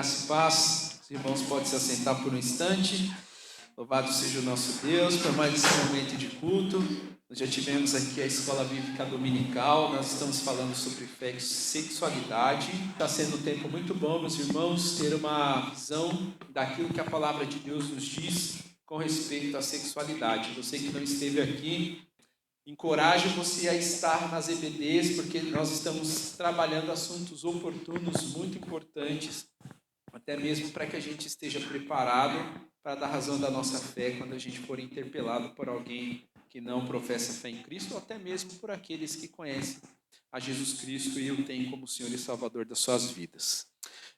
Graça e paz, os irmãos podem se assentar por um instante. Louvado seja o nosso Deus por mais esse momento de culto. Nós já tivemos aqui a escola bíblica dominical, nós estamos falando sobre fé e sexualidade. Está sendo um tempo muito bom, meus irmãos, ter uma visão daquilo que a palavra de Deus nos diz com respeito à sexualidade. Você que não esteve aqui, encorajo você a estar nas EBDs, porque nós estamos trabalhando assuntos oportunos, muito importantes, até mesmo para que a gente esteja preparado para dar razão da nossa fé quando a gente for interpelado por alguém que não professa fé em Cristo, ou até mesmo por aqueles que conhecem a Jesus Cristo e o têm como Senhor e Salvador das suas vidas.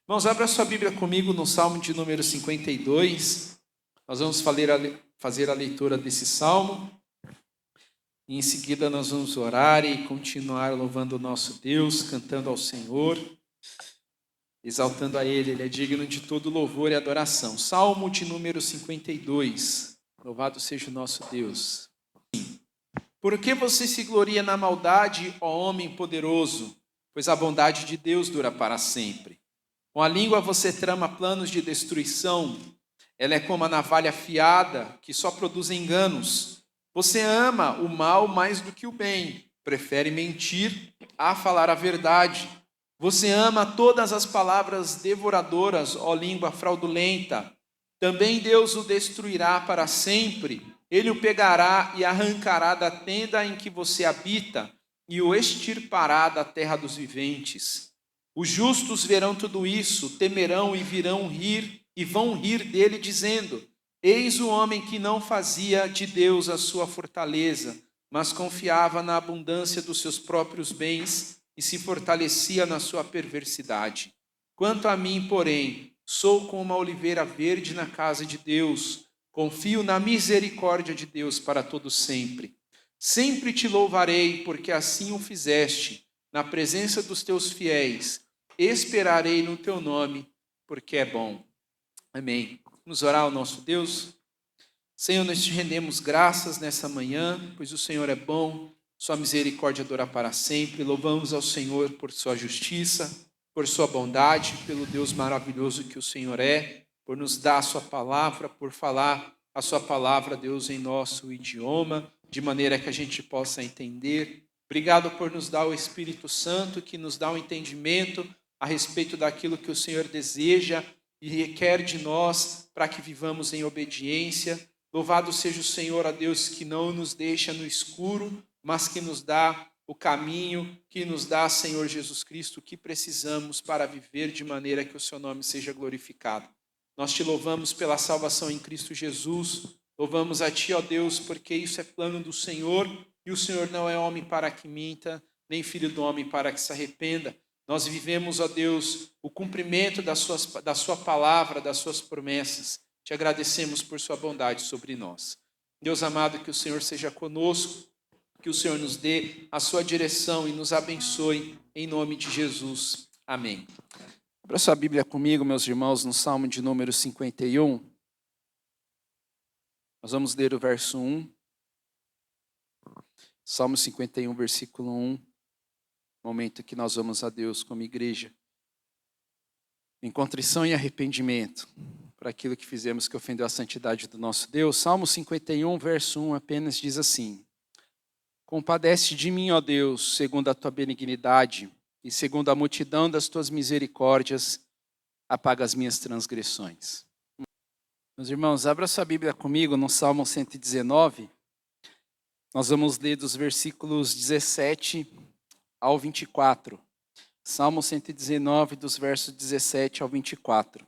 Irmãos, abra sua Bíblia comigo no Salmo de número 52. Nós vamos fazer a leitura desse Salmo. E em seguida nós vamos orar e continuar louvando o nosso Deus, cantando ao Senhor, exaltando a Ele. Ele é digno de todo louvor e adoração. Salmo de número 52. Louvado seja o nosso Deus. Por que você se gloria na maldade, ó homem poderoso? Pois a bondade de Deus dura para sempre. Com a língua você trama planos de destruição. Ela é como a navalha afiada, que só produz enganos. Você ama o mal mais do que o bem. Prefere mentir a falar a verdade. Você ama todas as palavras devoradoras, ó língua fraudulenta. Também Deus o destruirá para sempre. Ele o pegará e arrancará da tenda em que você habita e o extirpará da terra dos viventes. Os justos verão tudo isso, temerão e virão rir e vão rir dele, dizendo: eis o homem que não fazia de Deus a sua fortaleza, mas confiava na abundância dos seus próprios bens e se fortalecia na sua perversidade. Quanto a mim, porém, sou como uma oliveira verde na casa de Deus, confio na misericórdia de Deus para todo sempre. Sempre te louvarei, porque assim o fizeste, na presença dos teus fiéis. Esperarei no teu nome, porque é bom. Amém. Vamos orar ao nosso Deus. Senhor, nós te rendemos graças nessa manhã, pois o Senhor é bom, sua misericórdia dura para sempre. Louvamos ao Senhor por sua justiça, por sua bondade, pelo Deus maravilhoso que o Senhor é, por nos dar a sua palavra, por falar a sua palavra, Deus, em nosso idioma, de maneira que a gente possa entender. Obrigado por nos dar o Espírito Santo, que nos dá um entendimento a respeito daquilo que o Senhor deseja e requer de nós para que vivamos em obediência. Louvado seja o Senhor, a Deus, que não nos deixa no escuro, mas que nos dá o caminho, que nos dá, Senhor Jesus Cristo, o que precisamos para viver de maneira que o seu nome seja glorificado. Nós te louvamos pela salvação em Cristo Jesus, louvamos a ti, ó Deus, porque isso é plano do Senhor, e o Senhor não é homem para que minta, nem filho do homem para que se arrependa. Nós vivemos, ó Deus, o cumprimento da sua palavra, das suas promessas. Te agradecemos por sua bondade sobre nós. Deus amado, que o Senhor seja conosco, que o Senhor nos dê a sua direção e nos abençoe, em nome de Jesus. Amém. Abra sua Bíblia comigo, meus irmãos, no Salmo de número 51. Nós vamos ler o verso 1. Salmo 51, versículo 1. Momento que nós vamos a Deus como igreja. Em contrição e arrependimento, por aquilo que fizemos que ofendeu a santidade do nosso Deus. Salmo 51, verso 1 apenas diz assim: compadece de mim, ó Deus, segundo a tua benignidade, e segundo a multidão das tuas misericórdias, apaga as minhas transgressões. Meus irmãos, abra sua Bíblia comigo no Salmo 119. Nós vamos ler dos versículos 17 ao 24. Salmo 119, dos versos 17 ao 24.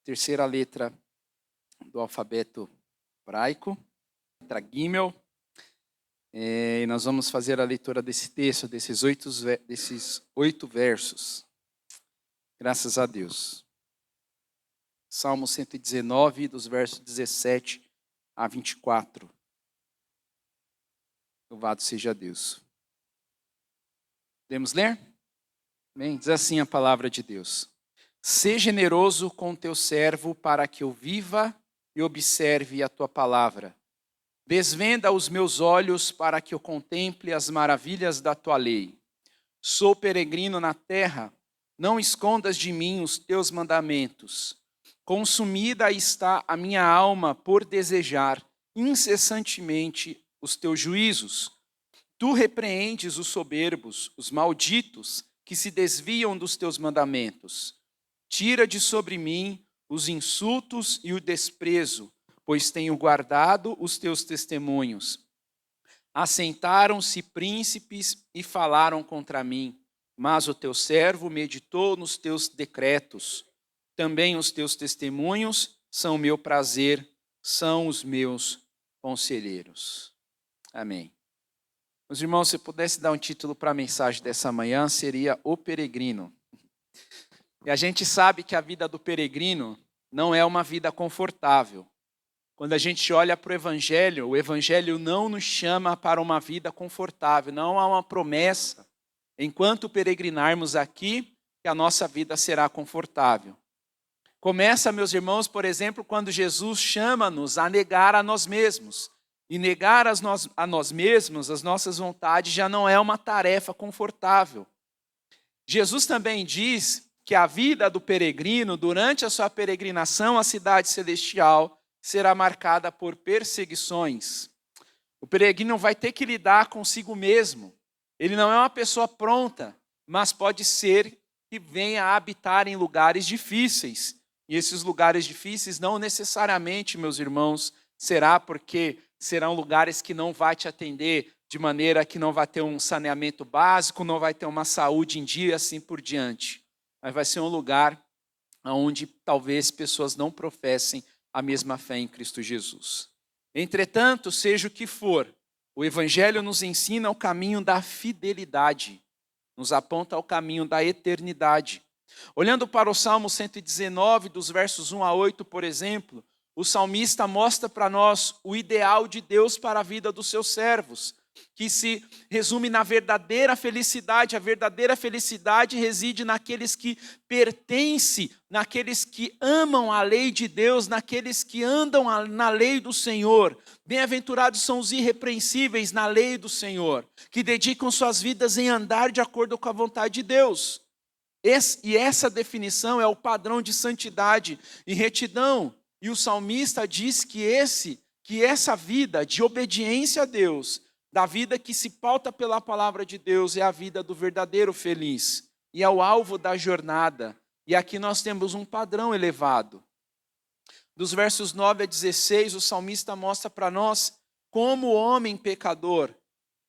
Terceira letra do alfabeto hebraico, letra Gimel. E nós vamos fazer a leitura desse texto, desses 8 versos. Graças a Deus. Salmo 119, dos versos 17 a 24. Louvado seja Deus. Podemos ler? Bem, diz assim a palavra de Deus: sê generoso com teu servo para que eu viva e observe a tua palavra. Desvenda os meus olhos para que eu contemple as maravilhas da tua lei. Sou peregrino na terra, Não escondas de mim os teus mandamentos. Consumida está a minha alma por desejar incessantemente os teus juízos. Tu repreendes os soberbos, os malditos, que se desviam dos teus mandamentos. Tira de sobre mim os insultos e o desprezo, pois tenho guardado os teus testemunhos. Assentaram-se príncipes e falaram contra mim, mas o teu servo meditou nos teus decretos. Também os teus testemunhos são o meu prazer, são os meus conselheiros. Amém. Meus irmãos, se eu pudesse dar um título para a mensagem dessa manhã, seria O Peregrino. E a gente sabe que a vida do peregrino não é uma vida confortável. Quando a gente olha para o Evangelho não nos chama para uma vida confortável, não há uma promessa, enquanto peregrinarmos aqui, que a nossa vida será confortável. Começa, meus irmãos, por exemplo, quando Jesus chama-nos a negar a nós mesmos. E negar a nós mesmos, as nossas vontades, já não é uma tarefa confortável. Jesus também diz que a vida do peregrino, durante a sua peregrinação à cidade celestial, será marcada por perseguições. O peregrino vai ter que lidar consigo mesmo. Ele não é uma pessoa pronta, mas pode ser que venha a habitar em lugares difíceis. E esses lugares difíceis não necessariamente, meus irmãos, será porque serão lugares que não vai te atender de maneira que não vai ter um saneamento básico, não vai ter uma saúde em dia e assim por diante. Mas vai ser um lugar onde talvez pessoas não professem a mesma fé em Cristo Jesus. Entretanto, seja o que for, o Evangelho nos ensina o caminho da fidelidade, nos aponta ao caminho da eternidade. Olhando para o Salmo 119, dos versos 1 a 8, por exemplo, o salmista mostra para nós o ideal de Deus para a vida dos seus servos, que se resume na verdadeira felicidade. A verdadeira felicidade reside naqueles que pertencem, naqueles que amam a lei de Deus, naqueles que andam na lei do Senhor. Bem-aventurados são os irrepreensíveis na lei do Senhor, que dedicam suas vidas em andar de acordo com a vontade de Deus. E essa definição é o padrão de santidade e retidão. E o salmista diz que essa vida de obediência a Deus, da vida que se pauta pela palavra de Deus, é a vida do verdadeiro feliz. E é o alvo da jornada. E aqui nós temos um padrão elevado. Dos versos 9 a 16, o salmista mostra para nós como o homem pecador,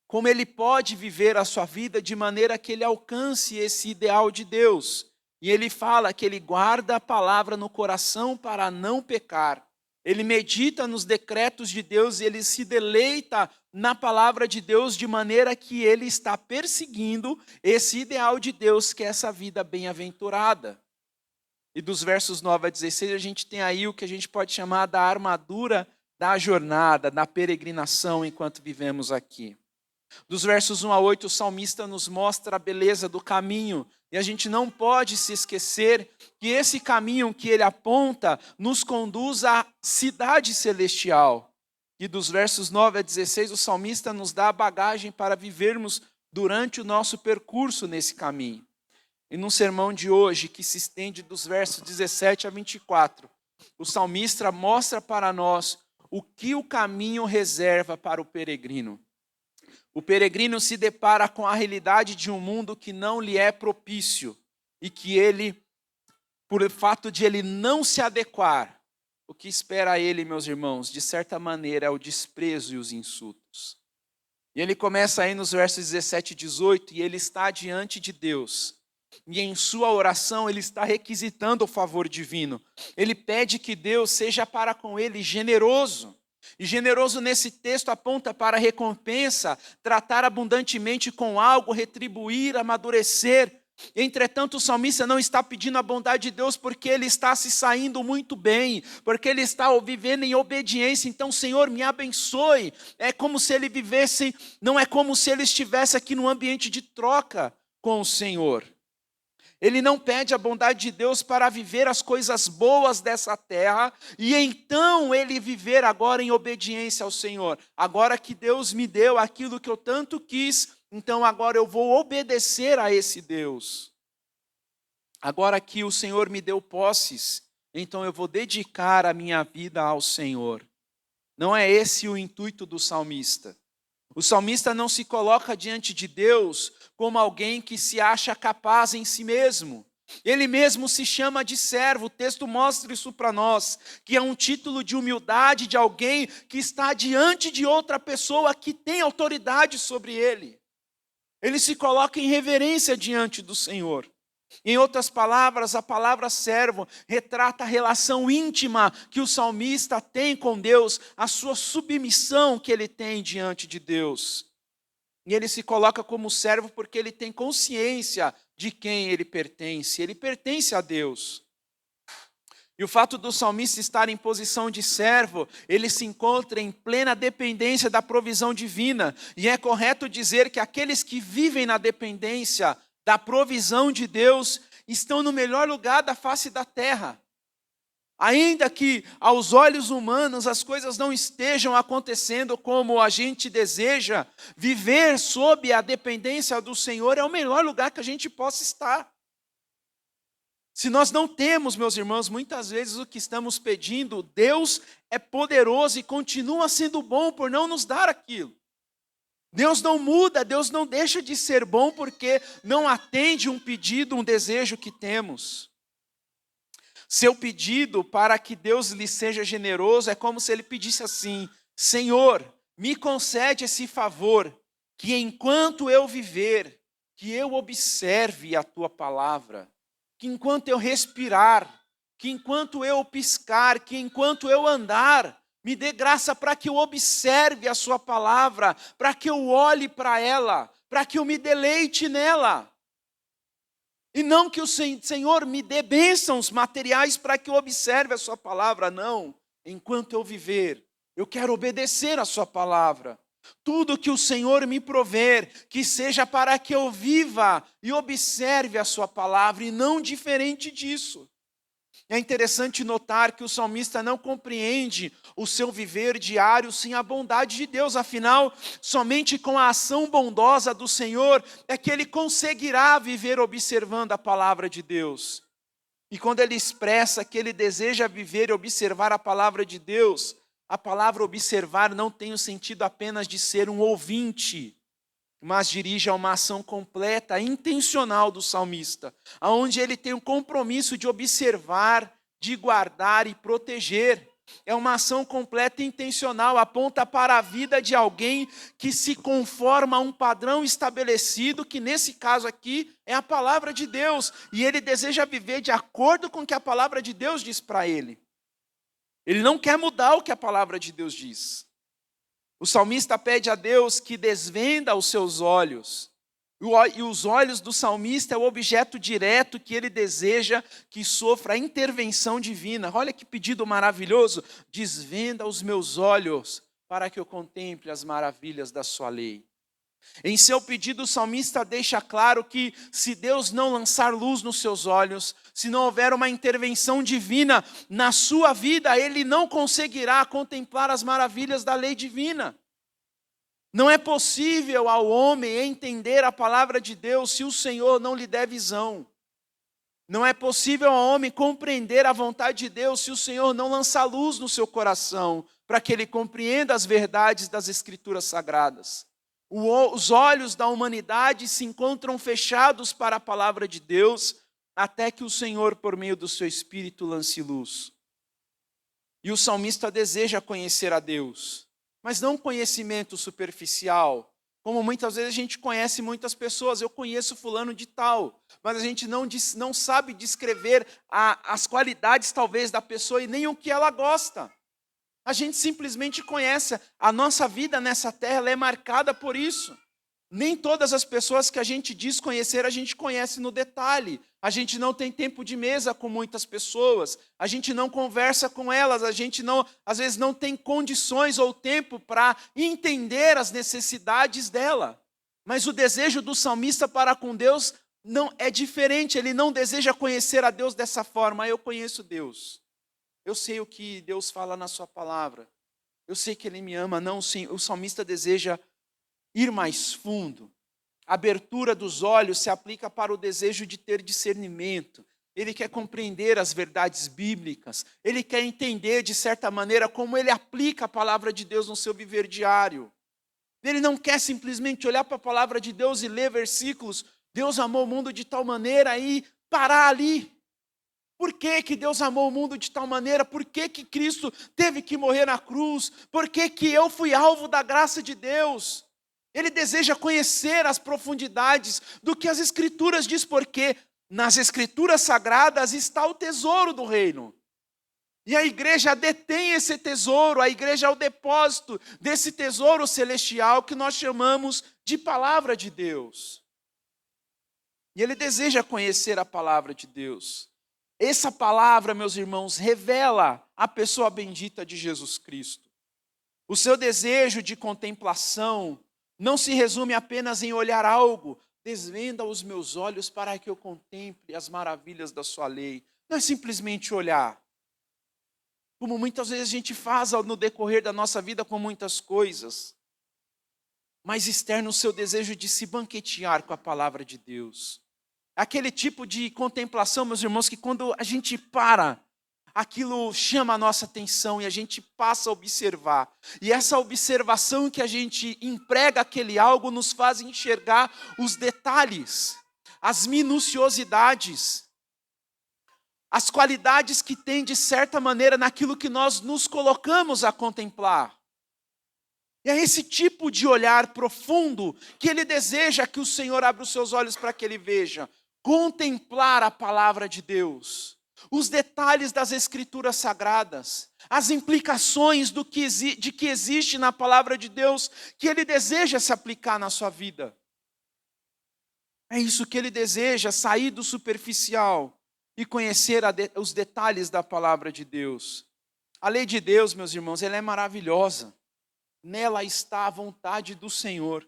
como ele pode viver a sua vida de maneira que ele alcance esse ideal de Deus. E ele fala que ele guarda a palavra no coração para não pecar. Ele medita nos decretos de Deus e ele se deleita na palavra de Deus de maneira que ele está perseguindo esse ideal de Deus, que é essa vida bem-aventurada. E dos versos 9 a 16 a gente tem aí o que a gente pode chamar da armadura da jornada, da peregrinação enquanto vivemos aqui. Dos versos 1 a 8, o salmista nos mostra a beleza do caminho. E a gente não pode se esquecer que esse caminho que ele aponta nos conduz à cidade celestial. E dos versos 9 a 16, o salmista nos dá a bagagem para vivermos durante o nosso percurso nesse caminho. E no sermão de hoje, que se estende dos versos 17 a 24, o salmista mostra para nós o que o caminho reserva para o peregrino. O peregrino se depara com a realidade de um mundo que não lhe é propício e que ele, por fato de ele não se adequar, o que espera ele, meus irmãos, de certa maneira é o desprezo e os insultos. E ele começa aí nos versos 17 e 18, e ele está diante de Deus. E em sua oração ele está requisitando o favor divino. Ele pede que Deus seja para com ele generoso. E generoso nesse texto aponta para a recompensa, tratar abundantemente com algo, retribuir, amadurecer. Entretanto, o salmista não está pedindo a bondade de Deus porque ele está se saindo muito bem, porque ele está vivendo em obediência. Então, Senhor, me abençoe. É como se ele vivesse, não é como se ele estivesse aqui num ambiente de troca com o Senhor. Ele não pede a bondade de Deus para viver as coisas boas dessa terra e então ele viver agora em obediência ao Senhor. Agora que Deus me deu aquilo que eu tanto quis, então agora eu vou obedecer a esse Deus. Agora que o Senhor me deu posses, então eu vou dedicar a minha vida ao Senhor. Não é esse o intuito do salmista. O salmista não se coloca diante de Deus como alguém que se acha capaz em si mesmo. Ele mesmo se chama de servo. O texto mostra isso para nós, que é um título de humildade de alguém que está diante de outra pessoa que tem autoridade sobre ele. Ele se coloca em reverência diante do Senhor. Em outras palavras, a palavra servo retrata a relação íntima que o salmista tem com Deus, a sua submissão que ele tem diante de Deus. E ele se coloca como servo porque ele tem consciência de quem ele pertence a Deus. E o fato do salmista estar em posição de servo, ele se encontra em plena dependência da provisão divina. E é correto dizer que aqueles que vivem na dependência da provisão de Deus estão no melhor lugar da face da terra. Ainda que aos olhos humanos as coisas não estejam acontecendo como a gente deseja, viver sob a dependência do Senhor é o melhor lugar que a gente possa estar. Se nós não temos, meus irmãos, muitas vezes o que estamos pedindo, Deus é poderoso e continua sendo bom por não nos dar aquilo. Deus não muda, Deus não deixa de ser bom porque não atende um pedido, um desejo que temos. Seu pedido para que Deus lhe seja generoso é como se ele pedisse assim: Senhor, me concede esse favor, que enquanto eu viver, que eu observe a tua palavra, que enquanto eu respirar, que enquanto eu piscar, que enquanto eu andar, me dê graça para que eu observe a sua palavra, para que eu olhe para ela, para que eu me deleite nela. E não que o Senhor me dê bênçãos materiais para que eu observe a sua palavra, não. Enquanto eu viver, eu quero obedecer a sua palavra. Tudo que o Senhor me prover, que seja para que eu viva e observe a sua palavra, e não diferente disso. É interessante notar que o salmista não compreende o seu viver diário sem a bondade de Deus. Afinal, somente com a ação bondosa do Senhor é que ele conseguirá viver observando a palavra de Deus. E quando ele expressa que ele deseja viver e observar a palavra de Deus, a palavra observar não tem o sentido apenas de ser um ouvinte, mas dirige a uma ação completa, intencional do salmista, onde ele tem um compromisso de observar, de guardar e proteger. É uma ação completa e intencional, aponta para a vida de alguém que se conforma a um padrão estabelecido, que nesse caso aqui é a palavra de Deus, e ele deseja viver de acordo com o que a palavra de Deus diz para ele. Ele não quer mudar o que a palavra de Deus diz. O salmista pede a Deus que desvenda os seus olhos. E os olhos do salmista é o objeto direto que ele deseja que sofra a intervenção divina. Olha que pedido maravilhoso. Desvenda os meus olhos para que eu contemple as maravilhas da sua lei. Em seu pedido, o salmista deixa claro que se Deus não lançar luz nos seus olhos, se não houver uma intervenção divina na sua vida, ele não conseguirá contemplar as maravilhas da lei divina. Não é possível ao homem entender a palavra de Deus se o Senhor não lhe der visão. Não é possível ao homem compreender a vontade de Deus se o Senhor não lançar luz no seu coração, para que ele compreenda as verdades das Escrituras Sagradas. Os olhos da humanidade se encontram fechados para a palavra de Deus, até que o Senhor, por meio do seu Espírito, lance luz. E o salmista deseja conhecer a Deus, mas não conhecimento superficial, como muitas vezes a gente conhece muitas pessoas. Eu conheço fulano de tal, mas a gente não sabe descrever as qualidades talvez da pessoa e nem o que ela gosta. A gente simplesmente conhece. A nossa vida nessa terra ela é marcada por isso. Nem todas as pessoas que a gente diz conhecer, a gente conhece no detalhe. A gente não tem tempo de mesa com muitas pessoas. A gente não conversa com elas. A gente às vezes não tem condições ou tempo para entender as necessidades dela. Mas o desejo do salmista para com Deus não é diferente. Ele não deseja conhecer a Deus dessa forma. Eu conheço Deus. Eu sei o que Deus fala na sua palavra. Eu sei que Ele me ama. Não, sim, o salmista deseja ir mais fundo. A abertura dos olhos se aplica para o desejo de ter discernimento, ele quer compreender as verdades bíblicas, ele quer entender, de certa maneira, como ele aplica a palavra de Deus no seu viver diário. Ele não quer simplesmente olhar para a palavra de Deus e ler versículos, Deus amou o mundo de tal maneira e parar ali. Por que Deus amou o mundo de tal maneira? Por que Cristo teve que morrer na cruz? Por que eu fui alvo da graça de Deus? Ele deseja conhecer as profundidades do que as Escrituras diz, porque nas Escrituras sagradas está o tesouro do reino. E a igreja detém esse tesouro, a igreja é o depósito desse tesouro celestial que nós chamamos de palavra de Deus. E ele deseja conhecer a palavra de Deus. Essa palavra, meus irmãos, revela a pessoa bendita de Jesus Cristo. O seu desejo de contemplação não se resume apenas em olhar algo. Desvenda os meus olhos para que eu contemple as maravilhas da sua lei. Não é simplesmente olhar, como muitas vezes a gente faz no decorrer da nossa vida com muitas coisas, mas externa o seu desejo de se banquetear com a palavra de Deus. Aquele tipo de contemplação, meus irmãos, que quando a gente para, aquilo chama a nossa atenção e a gente passa a observar. E essa observação que a gente emprega aquele algo nos faz enxergar os detalhes, as minuciosidades, as qualidades que tem de certa maneira naquilo que nós nos colocamos a contemplar. E é esse tipo de olhar profundo que ele deseja que o Senhor abra os seus olhos para que ele veja. Contemplar a palavra de Deus, os detalhes das Escrituras sagradas, as implicações de que existe na palavra de Deus, que ele deseja se aplicar na sua vida. É isso que ele deseja, sair do superficial e conhecer os detalhes da palavra de Deus. A lei de Deus, meus irmãos, ela é maravilhosa. Nela está a vontade do Senhor.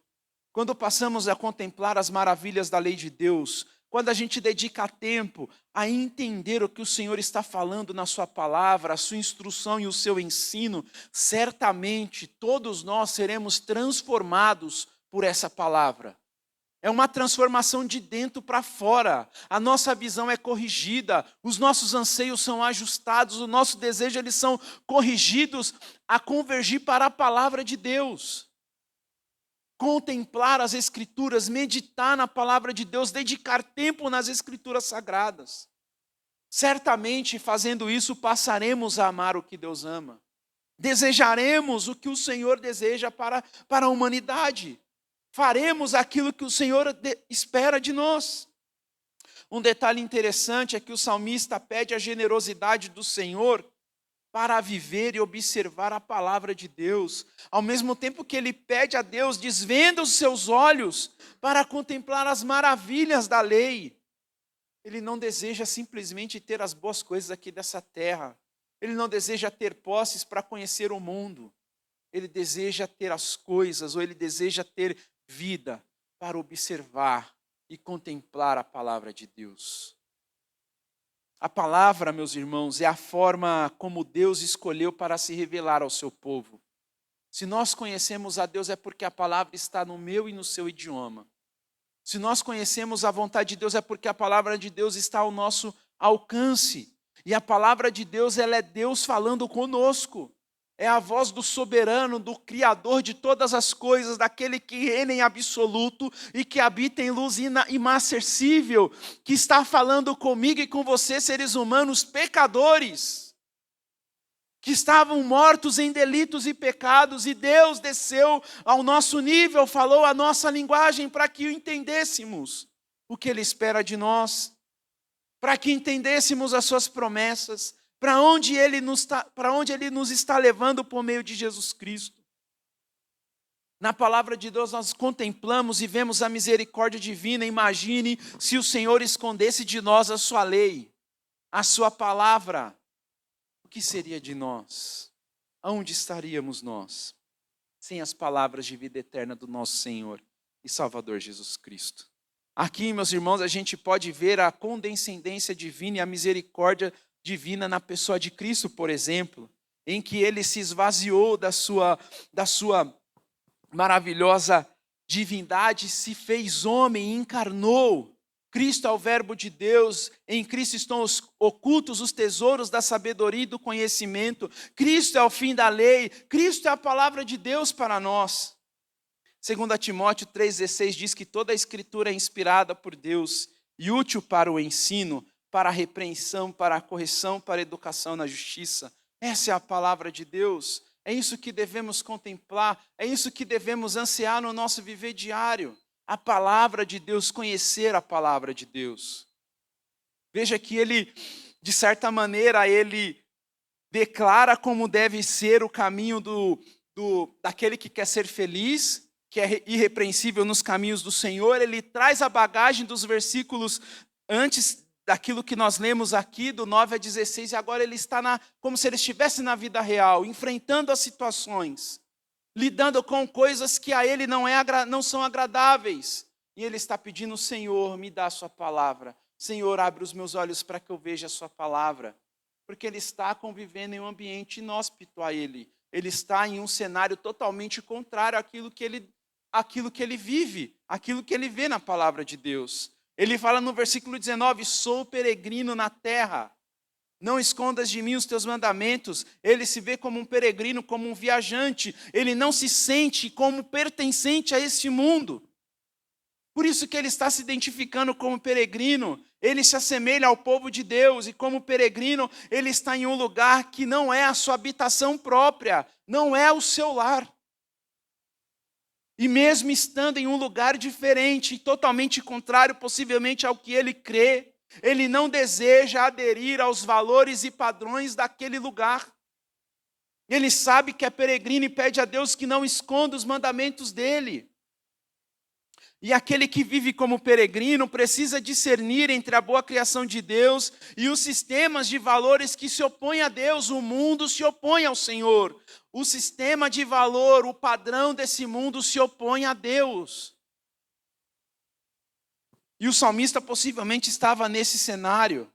Quando passamos a contemplar as maravilhas da lei de Deus, quando a gente dedica tempo a entender o que o Senhor está falando na sua palavra, a sua instrução e o seu ensino, certamente todos nós seremos transformados por essa palavra. É uma transformação de dentro para fora. A nossa visão é corrigida, os nossos anseios são ajustados, o nosso desejo, eles são corrigidos a convergir para a palavra de Deus. Contemplar as Escrituras, meditar na palavra de Deus, dedicar tempo nas Escrituras sagradas. Certamente, fazendo isso, passaremos a amar o que Deus ama. Desejaremos o que o Senhor deseja para a humanidade. Faremos aquilo que o Senhor espera de nós. Um detalhe interessante é que o salmista pede a generosidade do Senhor para viver e observar a palavra de Deus. Ao mesmo tempo que ele pede a Deus, desvenda os seus olhos para contemplar as maravilhas da lei. Ele não deseja simplesmente ter as boas coisas aqui dessa terra. Ele não deseja ter posses para conhecer o mundo. Ele deseja ter as coisas, ou ele deseja ter vida para observar e contemplar a palavra de Deus. A palavra, meus irmãos, é a forma como Deus escolheu para se revelar ao seu povo. Se nós conhecemos a Deus é porque a palavra está no meu e no seu idioma. Se nós conhecemos a vontade de Deus é porque a palavra de Deus está ao nosso alcance. E a palavra de Deus, ela é Deus falando conosco. É a voz do soberano, do Criador de todas as coisas, daquele que reina em absoluto e que habita em luz inacessível, que está falando comigo e com você, seres humanos pecadores, que estavam mortos em delitos e pecados, e Deus desceu ao nosso nível, falou a nossa linguagem para que o entendêssemos o que Ele espera de nós, para que entendêssemos as suas promessas, para onde Ele nos está levando por meio de Jesus Cristo. Na palavra de Deus nós contemplamos e vemos a misericórdia divina. Imagine se o Senhor escondesse de nós a sua lei, a sua palavra. O que seria de nós? Aonde estaríamos nós? Sem as palavras de vida eterna do nosso Senhor e Salvador Jesus Cristo. Aqui, meus irmãos, a gente pode ver a condescendência divina e a misericórdia divina na pessoa de Cristo, por exemplo, em que ele se esvaziou da sua maravilhosa divindade, se fez homem e encarnou. Cristo é o verbo de Deus, em Cristo estão ocultos os tesouros da sabedoria e do conhecimento. Cristo é o fim da lei, Cristo é a palavra de Deus para nós. 2 Timóteo 3,16 diz que toda a Escritura é inspirada por Deus e útil para o ensino, para a repreensão, para a correção, para a educação na justiça. Essa é a palavra de Deus. É isso que devemos contemplar, é isso que devemos ansiar no nosso viver diário. A palavra de Deus, conhecer a palavra de Deus. Veja que ele, de certa maneira, ele declara como deve ser o caminho daquele que quer ser feliz, que é irrepreensível nos caminhos do Senhor. Ele traz a bagagem dos versículos antes daquilo que nós lemos aqui, do 9 a 16, e agora ele está como se ele estivesse na vida real, enfrentando as situações, lidando com coisas que a ele não são agradáveis. E ele está pedindo: Senhor, me dá a sua palavra. Senhor, abre os meus olhos para que eu veja a sua palavra. Porque ele está convivendo em um ambiente inóspito a ele. Ele está em um cenário totalmente contrário àquilo que ele vive, àquilo que ele vê na palavra de Deus. Ele fala no versículo 19: sou peregrino na terra. Não escondas de mim os teus mandamentos. Ele se vê como um peregrino, como um viajante. Ele não se sente como pertencente a este mundo. Por isso que ele está se identificando como peregrino. Ele se assemelha ao povo de Deus. E como peregrino, ele está em um lugar que não é a sua habitação própria. Não é o seu lar. E mesmo estando em um lugar diferente, totalmente contrário possivelmente ao que ele crê, ele não deseja aderir aos valores e padrões daquele lugar. Ele sabe que é peregrino e pede a Deus que não esconda os mandamentos dele. E aquele que vive como peregrino precisa discernir entre a boa criação de Deus e os sistemas de valores que se opõem a Deus. O mundo se opõe ao Senhor. O sistema de valor, o padrão desse mundo se opõe a Deus. E o salmista possivelmente estava nesse cenário.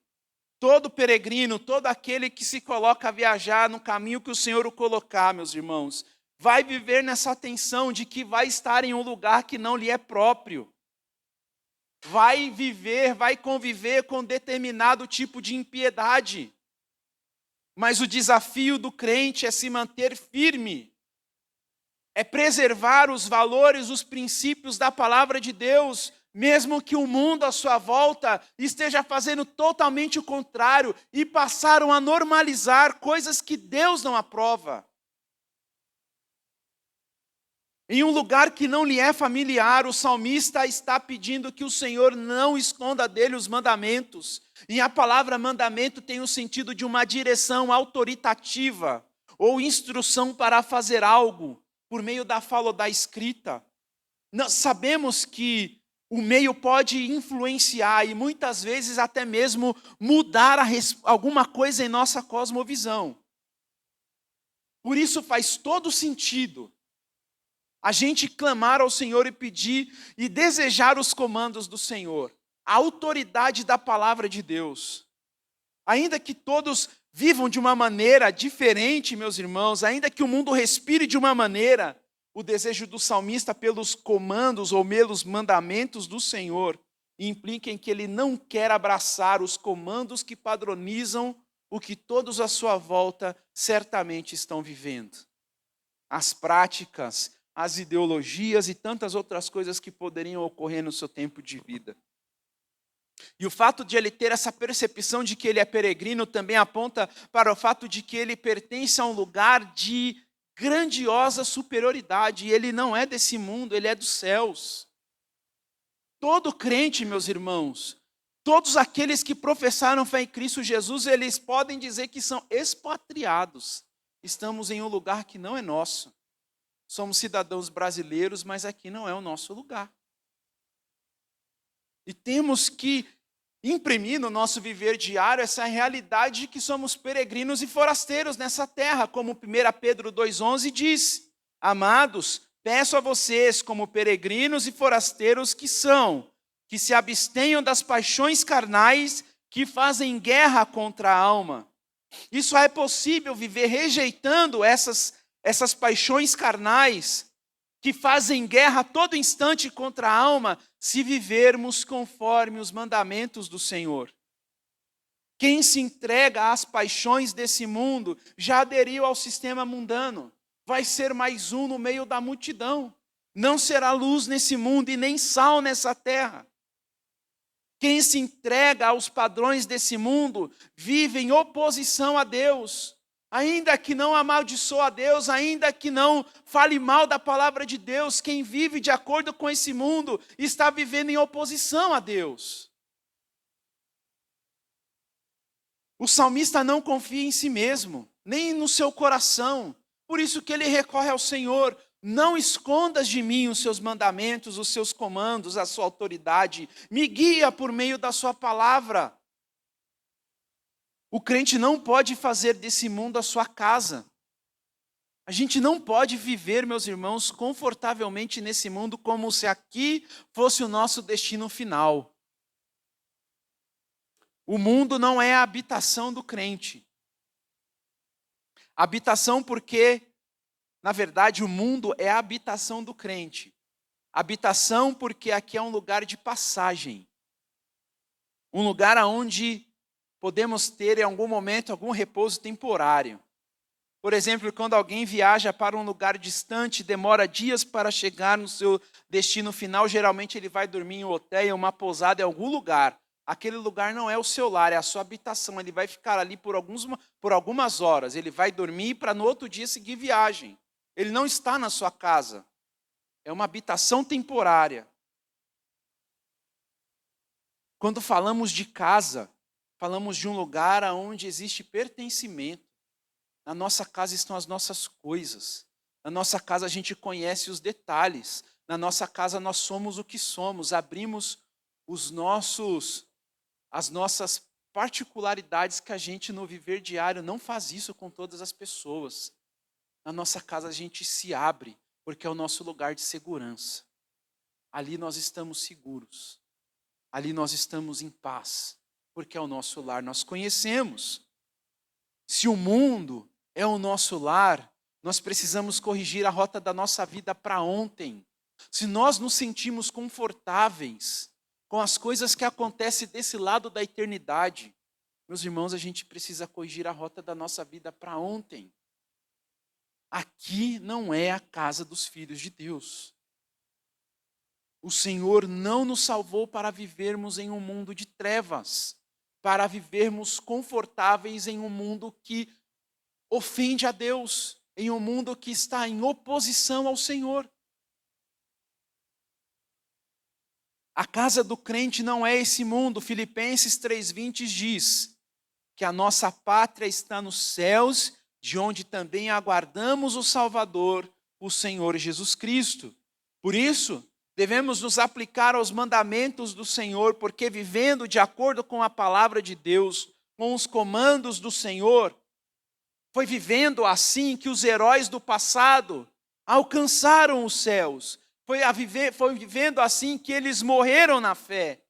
Todo peregrino, todo aquele que se coloca a viajar no caminho que o Senhor o colocar, meus irmãos, vai viver nessa tensão de que vai estar em um lugar que não lhe é próprio. Vai viver, vai conviver com determinado tipo de impiedade. Mas o desafio do crente é se manter firme. É preservar os valores, os princípios da palavra de Deus, mesmo que o mundo à sua volta esteja fazendo totalmente o contrário e passaram a normalizar coisas que Deus não aprova. Em um lugar que não lhe é familiar, o salmista está pedindo que o Senhor não esconda dele os mandamentos. E a palavra mandamento tem o sentido de uma direção autoritativa ou instrução para fazer algo por meio da fala ou da escrita. Nós sabemos que o meio pode influenciar e muitas vezes até mesmo mudar alguma coisa em nossa cosmovisão. Por isso faz todo sentido a gente clamar ao Senhor e pedir e desejar os comandos do Senhor, a autoridade da palavra de Deus. Ainda que todos vivam de uma maneira diferente, meus irmãos, ainda que o mundo respire de uma maneira, o desejo do salmista pelos comandos ou pelos mandamentos do Senhor implica em que ele não quer abraçar os comandos que padronizam o que todos à sua volta certamente estão vivendo. As práticas, as ideologias e tantas outras coisas que poderiam ocorrer no seu tempo de vida. E o fato de ele ter essa percepção de que ele é peregrino também aponta para o fato de que ele pertence a um lugar de grandiosa superioridade. E ele não é desse mundo, ele é dos céus. Todo crente, meus irmãos, todos aqueles que professaram fé em Cristo Jesus, eles podem dizer que são expatriados. Estamos em um lugar que não é nosso. Somos cidadãos brasileiros, mas aqui não é o nosso lugar. E temos que imprimir no nosso viver diário essa realidade de que somos peregrinos e forasteiros nessa terra, como 1 Pedro 2,11 diz: amados, peço a vocês, como peregrinos e forasteiros que são, que se abstenham das paixões carnais que fazem guerra contra a alma. Isso é possível viver rejeitando essas paixões carnais, que fazem guerra a todo instante contra a alma, se vivermos conforme os mandamentos do Senhor. Quem se entrega às paixões desse mundo já aderiu ao sistema mundano. Vai ser mais um no meio da multidão. Não será luz nesse mundo e nem sal nessa terra. Quem se entrega aos padrões desse mundo vive em oposição a Deus. Ainda que não amaldiçoe a Deus, ainda que não fale mal da palavra de Deus, quem vive de acordo com esse mundo está vivendo em oposição a Deus. O salmista não confia em si mesmo, nem no seu coração. Por isso que ele recorre ao Senhor. Não escondas de mim os seus mandamentos, os seus comandos, a sua autoridade. Me guia por meio da sua palavra. O crente não pode fazer desse mundo a sua casa. A gente não pode viver, meus irmãos, confortavelmente nesse mundo como se aqui fosse o nosso destino final. O mundo não é a habitação do crente. Habitação porque, na verdade, o mundo é a habitação do crente. Habitação porque aqui é um lugar de passagem. Um lugar onde podemos ter em algum momento algum repouso temporário. Por exemplo, quando alguém viaja para um lugar distante, demora dias para chegar no seu destino final, geralmente ele vai dormir em um hotel, em uma pousada, em algum lugar. Aquele lugar não é o seu lar, é a sua habitação. Ele vai ficar ali por algumas horas. Ele vai dormir para no outro dia seguir viagem. Ele não está na sua casa. É uma habitação temporária. Quando falamos de casa, falamos de um lugar onde existe pertencimento. Na nossa casa estão as nossas coisas. Na nossa casa a gente conhece os detalhes. Na nossa casa nós somos o que somos. Abrimos as nossas particularidades que a gente no viver diário não faz isso com todas as pessoas. Na nossa casa a gente se abre, porque é o nosso lugar de segurança. Ali nós estamos seguros. Ali nós estamos em paz, porque é o nosso lar. Nós conhecemos. Se o mundo é o nosso lar, nós precisamos corrigir a rota da nossa vida para ontem. Se nós nos sentimos confortáveis com as coisas que acontecem desse lado da eternidade, meus irmãos, a gente precisa corrigir a rota da nossa vida para ontem. Aqui não é a casa dos filhos de Deus. O Senhor não nos salvou para vivermos em um mundo de trevas, para vivermos confortáveis em um mundo que ofende a Deus, em um mundo que está em oposição ao Senhor. A casa do crente não é esse mundo. Filipenses 3:20 diz que a nossa pátria está nos céus, de onde também aguardamos o Salvador, o Senhor Jesus Cristo. Por isso, devemos nos aplicar aos mandamentos do Senhor, porque vivendo de acordo com a palavra de Deus, com os comandos do Senhor, foi vivendo assim que os heróis do passado alcançaram os céus. Foi vivendo assim que eles morreram na fé.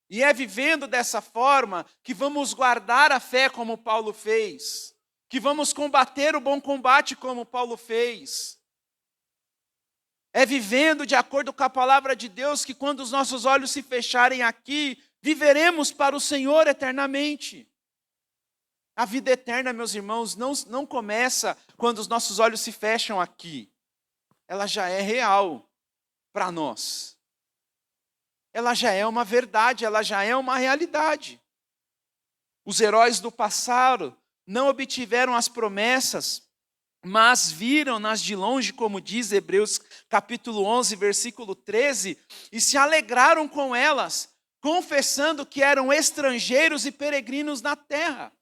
E é vivendo dessa forma que vamos guardar a fé como Paulo fez. Que vamos combater o bom combate como Paulo fez. É vivendo de acordo com a palavra de Deus que quando os nossos olhos se fecharem aqui, viveremos para o Senhor eternamente. A vida eterna, meus irmãos, não começa quando os nossos olhos se fecham aqui. Ela já é real para nós. Ela já é uma verdade, ela já é uma realidade. Os heróis do passado não obtiveram as promessas, mas viram-nas de longe, como diz Hebreus capítulo 11, versículo 13, e se alegraram com elas, confessando que eram estrangeiros e peregrinos na terra.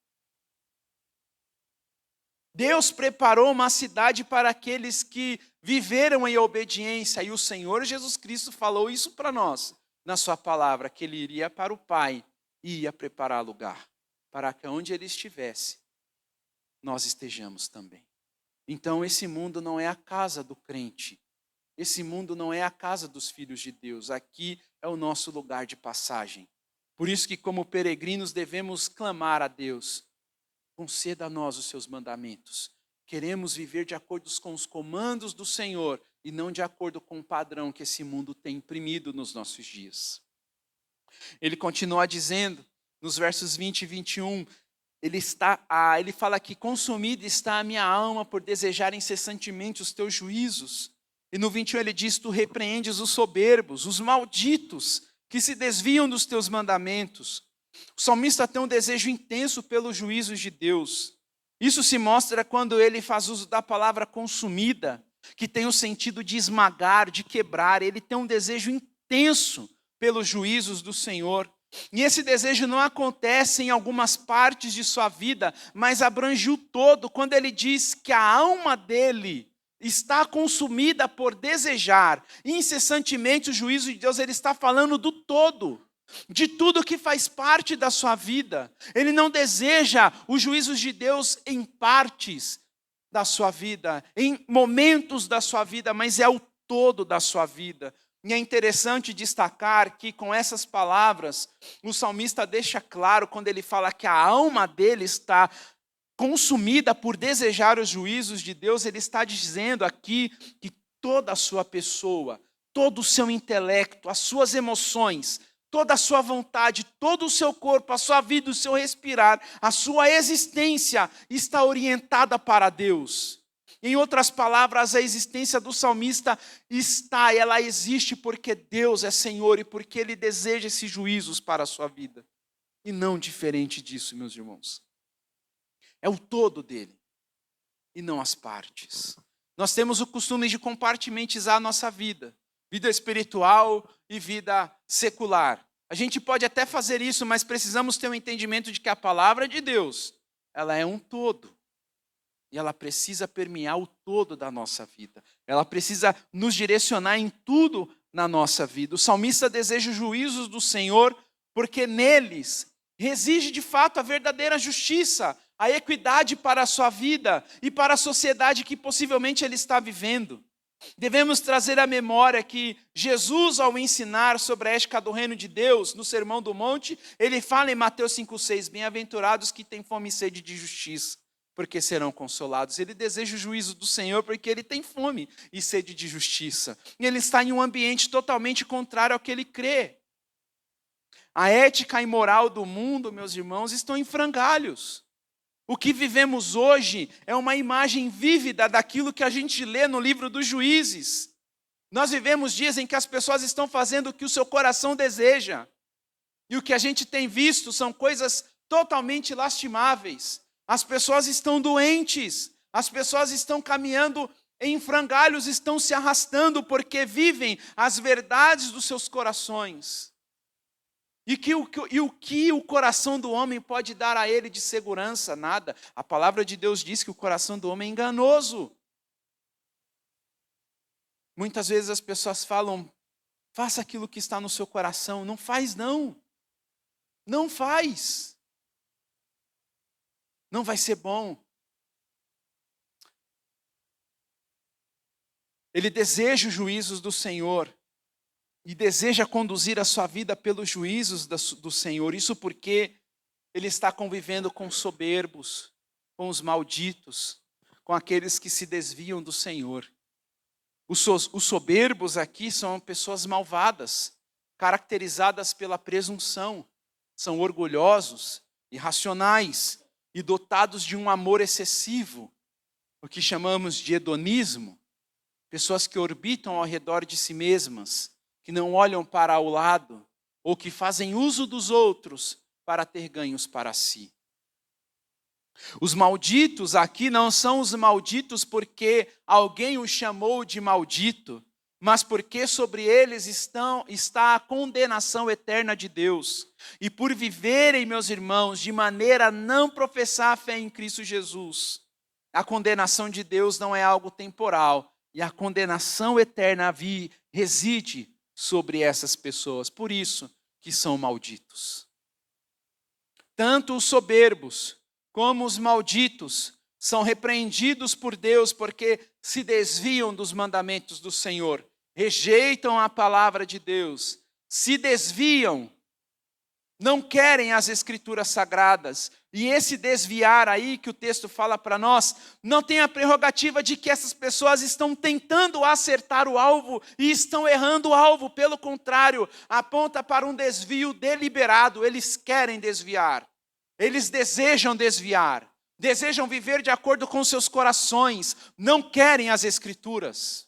Deus preparou uma cidade para aqueles que viveram em obediência, e o Senhor Jesus Cristo falou isso para nós, na sua palavra, que Ele iria para o Pai e ia preparar lugar, para que onde Ele estivesse, nós estejamos também. Então esse mundo não é a casa do crente, esse mundo não é a casa dos filhos de Deus, aqui é o nosso lugar de passagem. Por isso que como peregrinos devemos clamar a Deus, conceda a nós os seus mandamentos, queremos viver de acordo com os comandos do Senhor e não de acordo com o padrão que esse mundo tem imprimido nos nossos dias. Ele continua dizendo, nos versos 20 e 21, ele fala que consumida está a minha alma por desejar incessantemente os teus juízos. E no 21 ele diz, tu repreendes os soberbos, os malditos, que se desviam dos teus mandamentos. O salmista tem um desejo intenso pelos juízos de Deus. Isso se mostra quando ele faz uso da palavra consumida, que tem o sentido de esmagar, de quebrar. Ele tem um desejo intenso pelos juízos do Senhor. E esse desejo não acontece em algumas partes de sua vida, mas abrange o todo, quando ele diz que a alma dele está consumida por desejar incessantemente o juízo de Deus. Ele está falando do todo, de tudo que faz parte da sua vida. Ele não deseja os juízos de Deus em partes da sua vida, em momentos da sua vida, mas é o todo da sua vida. E é interessante destacar que com essas palavras, o salmista deixa claro, quando ele fala que a alma dele está consumida por desejar os juízos de Deus, ele está dizendo aqui que toda a sua pessoa, todo o seu intelecto, as suas emoções, toda a sua vontade, todo o seu corpo, a sua vida, o seu respirar, a sua existência está orientada para Deus. Em outras palavras, a existência do salmista ela existe porque Deus é Senhor e porque Ele deseja esses juízos para a sua vida. E não diferente disso, meus irmãos. É o todo dele e não as partes. Nós temos o costume de compartimentizar a nossa vida espiritual e vida secular. A gente pode até fazer isso, mas precisamos ter um entendimento de que a palavra de Deus, ela é um todo. E ela precisa permear o todo da nossa vida. Ela precisa nos direcionar em tudo na nossa vida. O salmista deseja os juízos do Senhor, porque neles reside de fato a verdadeira justiça, a equidade para a sua vida e para a sociedade que possivelmente ele está vivendo. Devemos trazer à memória que Jesus, ao ensinar sobre a ética do reino de Deus, no Sermão do Monte, ele fala em Mateus 5,6, bem-aventurados que têm fome e sede de justiça, porque serão consolados. Ele deseja o juízo do Senhor porque ele tem fome e sede de justiça. E ele está em um ambiente totalmente contrário ao que ele crê. A ética e moral do mundo, meus irmãos, estão em frangalhos. O que vivemos hoje é uma imagem vívida daquilo que a gente lê no livro dos Juízes. Nós vivemos dias em que as pessoas estão fazendo o que o seu coração deseja. E o que a gente tem visto são coisas totalmente lastimáveis. As pessoas estão doentes, as pessoas estão caminhando em frangalhos, estão se arrastando porque vivem as verdades dos seus corações. E o que o coração do homem pode dar a ele de segurança? Nada. A palavra de Deus diz que o coração do homem é enganoso. Muitas vezes as pessoas falam, faça aquilo que está no seu coração. Não faz não. Não faz. Não vai ser bom. Ele deseja os juízos do Senhor e deseja conduzir a sua vida pelos juízos do Senhor. Isso porque ele está convivendo com soberbos, com os malditos, com aqueles que se desviam do Senhor. Os soberbos aqui são pessoas malvadas, caracterizadas pela presunção. São orgulhosos, irracionais e dotados de um amor excessivo, o que chamamos de hedonismo. Pessoas que orbitam ao redor de si mesmas, que não olham para o lado, ou que fazem uso dos outros para ter ganhos para si. Os malditos aqui não são os malditos porque alguém os chamou de maldito, mas porque sobre eles está a condenação eterna de Deus. E por viverem, meus irmãos, de maneira a não professar a fé em Cristo Jesus, a condenação de Deus não é algo temporal, e a condenação eterna reside sobre essas pessoas, por isso que são malditos. Tanto os soberbos como os malditos são repreendidos por Deus porque se desviam dos mandamentos do Senhor, rejeitam a palavra de Deus, se desviam não querem as escrituras sagradas. E esse desviar aí que o texto fala para nós, não tem a prerrogativa de que essas pessoas estão tentando acertar o alvo e estão errando o alvo. Pelo contrário, aponta para um desvio deliberado. Eles querem desviar. Eles desejam desviar. Desejam viver de acordo com seus corações. Não querem as escrituras.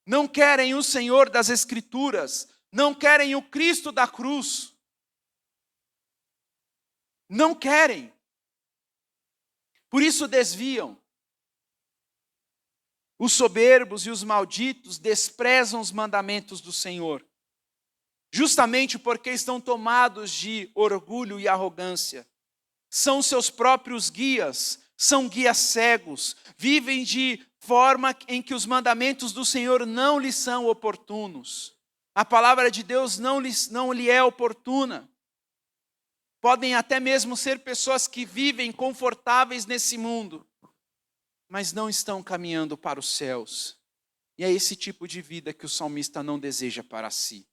Não querem o Senhor das escrituras. Não querem o Cristo da cruz. Não querem. Por isso desviam. Os soberbos e os malditos desprezam os mandamentos do Senhor, justamente porque estão tomados de orgulho e arrogância. São seus próprios guias, são guias cegos, vivem de forma em que os mandamentos do Senhor não lhes são oportunos. A palavra de Deus não lhe é oportuna. Podem até mesmo ser pessoas que vivem confortáveis nesse mundo, mas não estão caminhando para os céus. E é esse tipo de vida que o salmista não deseja para si.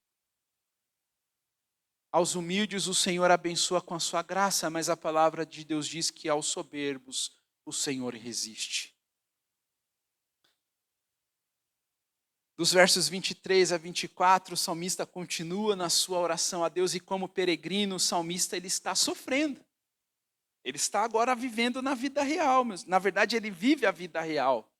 Aos humildes o Senhor abençoa com a sua graça, mas a palavra de Deus diz que aos soberbos o Senhor resiste. Dos versos 23 a 24, o salmista continua na sua oração a Deus e como peregrino, o salmista ele está sofrendo. Ele está agora vivendo na vida real, mas na verdade ele vive a vida real.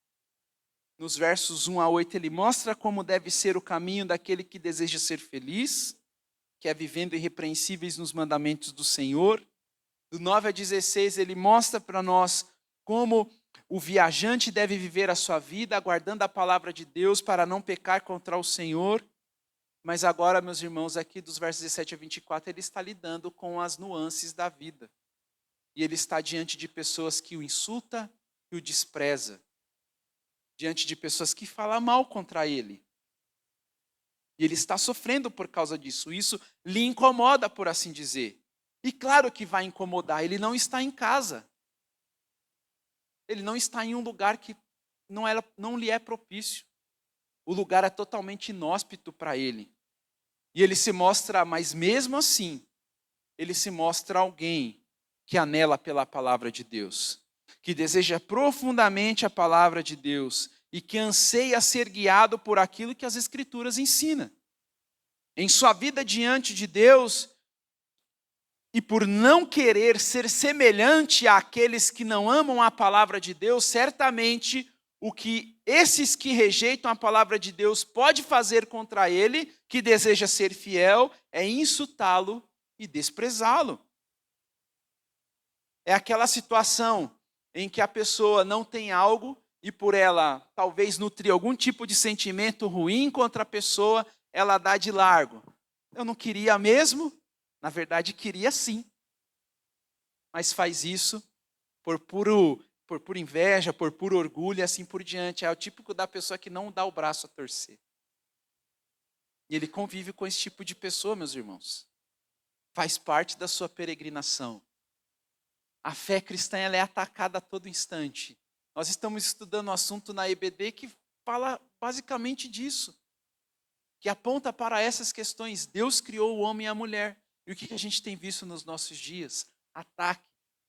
Nos versos 1 a 8 ele mostra como deve ser o caminho daquele que deseja ser feliz, que é vivendo irrepreensíveis nos mandamentos do Senhor. Do 9 a 16 ele mostra para nós como o viajante deve viver a sua vida, aguardando a palavra de Deus para não pecar contra o Senhor. Mas agora, meus irmãos, aqui dos versos 17 a 24, ele está lidando com as nuances da vida. E ele está diante de pessoas que o insultam e o despreza. Diante de pessoas que falam mal contra ele. E ele está sofrendo por causa disso. Isso lhe incomoda, por assim dizer. E claro que vai incomodar, ele não está em casa. Ele não está em um lugar que não lhe é propício. O lugar é totalmente inóspito para ele. E ele se mostra, mas mesmo assim, ele se mostra alguém que anela pela palavra de Deus, que deseja profundamente a palavra de Deus e que anseia ser guiado por aquilo que as Escrituras ensinam. Em sua vida diante de Deus, e por não querer ser semelhante àqueles que não amam a palavra de Deus, certamente o que esses que rejeitam a palavra de Deus pode fazer contra ele, que deseja ser fiel, é insultá-lo e desprezá-lo. É aquela situação em que a pessoa não tem algo e por ela talvez nutrir algum tipo de sentimento ruim contra a pessoa, ela dá de largo. Eu não queria mesmo. Na verdade, queria sim, mas faz isso por pura inveja, por puro orgulho e assim por diante. É o típico da pessoa que não dá o braço a torcer. E ele convive com esse tipo de pessoa, meus irmãos. Faz parte da sua peregrinação. A fé cristã ela é atacada a todo instante. Nós estamos estudando um assunto na EBD que fala basicamente disso. Que aponta para essas questões. Deus criou o homem e a mulher. E o que a gente tem visto nos nossos dias? Ataque.